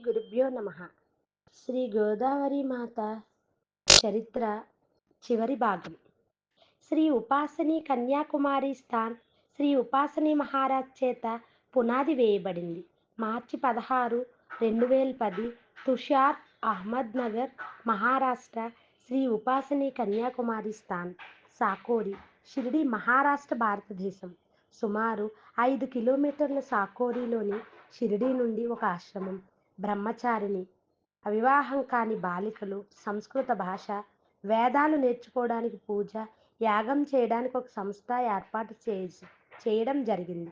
గురుభ్యో నమ. శ్రీ గోదావరి మాత చరిత్ర చివరి భాగం. శ్రీ ఉపాసని కన్యాకుమారి స్థాన్ శ్రీ ఉపాసని మహారాజ్ చేత పునాది వేయబడింది. మార్చి 16, 2010 తుషార్ అహ్మద్ నగర్, మహారాష్ట్ర. శ్రీ ఉపాసని కన్యాకుమారి స్థాన్ సాకోరి, షిరిడి, మహారాష్ట్ర, భారతదేశం. సుమారు 5 కిలోమీటర్ల సాకోరిలోని షిరిడి నుండి ఒక ఆశ్రమం. బ్రహ్మచారిణి, అవివాహం కాని బాలికలు సంస్కృత భాష, వేదాలు నేర్చుకోవడానికి పూజ, యాగం చేయడానికి ఒక సంస్థ ఏర్పాటు చేయడం జరిగింది.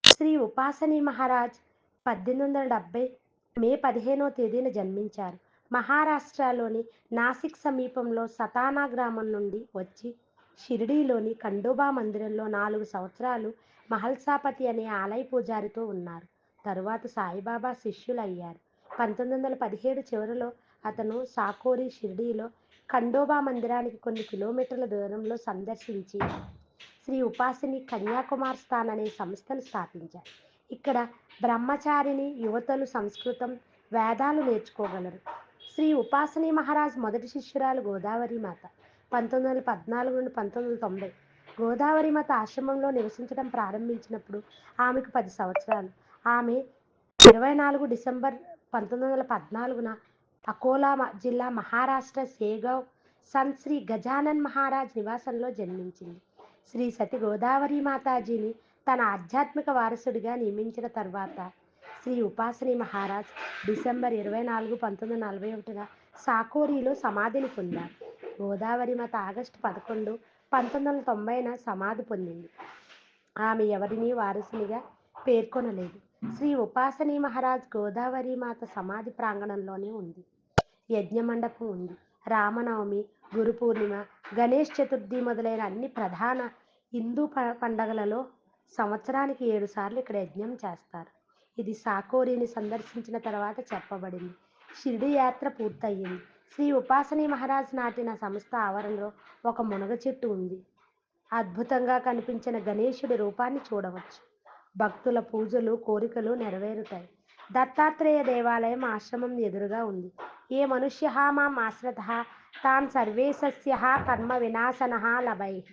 శ్రీ ఉపాసని మహారాజ్ 1870 మే 15వ తేదీన జన్మించారు. మహారాష్ట్రలోని నాసిక్ సమీపంలో సతానా గ్రామం నుండి వచ్చి షిరిడీలోని ఖండోబా మందిరంలో 4 సంవత్సరాలు మహల్సాపతి అనే ఆలయ పూజారితో ఉన్నారు. తరువాత సాయిబాబా శిష్యులు అయ్యారు. 1917 చివరిలో అతను సాకోరి, షిరిడీలో ఖండోబా మందిరానికి కొన్ని కిలోమీటర్ల దూరంలో సందర్శించి శ్రీ ఉపాసని కన్యాకుమార్ స్థాన్ అనే సంస్థను స్థాపించారు. ఇక్కడ బ్రహ్మచారిణి యువతలు సంస్కృతం, వేదాలు నేర్చుకోగలరు. శ్రీ ఉపాసని మహారాజ్ మొదటి శిష్యురాలు గోదావరి మాత. 1914 నుండి 1990 గోదావరి మాత ఆశ్రమంలో నివసించడం ప్రారంభించినప్పుడు ఆమెకు 10 సంవత్సరాలు. ఆమె 24 డిసెంబర్ 1914న అకోలా జిల్లా, మహారాష్ట్ర, సేగావ్ సంత్ శ్రీ గజానన్ మహారాజ్ నివాసంలో జన్మించింది. శ్రీ సతి గోదావరి మాతాజీని తన ఆధ్యాత్మిక వారసుడిగా నియమించిన తర్వాత శ్రీ ఉపాసని మహారాజ్ డిసెంబర్ 24, 1941న సాకోరిలో సమాధిని పొందారు. గోదావరి మాత ఆగస్టు 11, 1990న సమాధి పొందింది. ఆమె ఎవరినీ వారసునిగా పేర్కొనలేదు. శ్రీ ఉపాసని మహారాజ్ గోదావరి మాత సమాధి ప్రాంగణంలోనే ఉంది. యజ్ఞ మండపం ఉంది. రామనవమి, గురు పూర్ణిమ, గణేష్ చతుర్థి మొదలైన అన్ని ప్రధాన హిందూ పండగలలో సంవత్సరానికి 7 సార్లు ఇక్కడ యజ్ఞం చేస్తారు. ఇది సాకోరిని సందర్శించిన తర్వాత చెప్పబడింది. షిరిడి యాత్ర పూర్తయింది. శ్రీ ఉపాసని మహారాజ్ నాటిన సంస్థ ఆవరణలో ఒక మునగ చెట్టు ఉంది. అద్భుతంగా కనిపించిన గణేశుడి రూపాన్ని చూడవచ్చు. భక్తుల పూజలు, కోరికలు నెరవేరుతాయి. దత్తాత్రేయ దేవాలయం ఆశ్రమం ఎదురుగా ఉంది. ఏ మనుష్య మాం ఆశ్రితః తాన్ సర్వేశస్య కర్మ వినాశనః లభైః.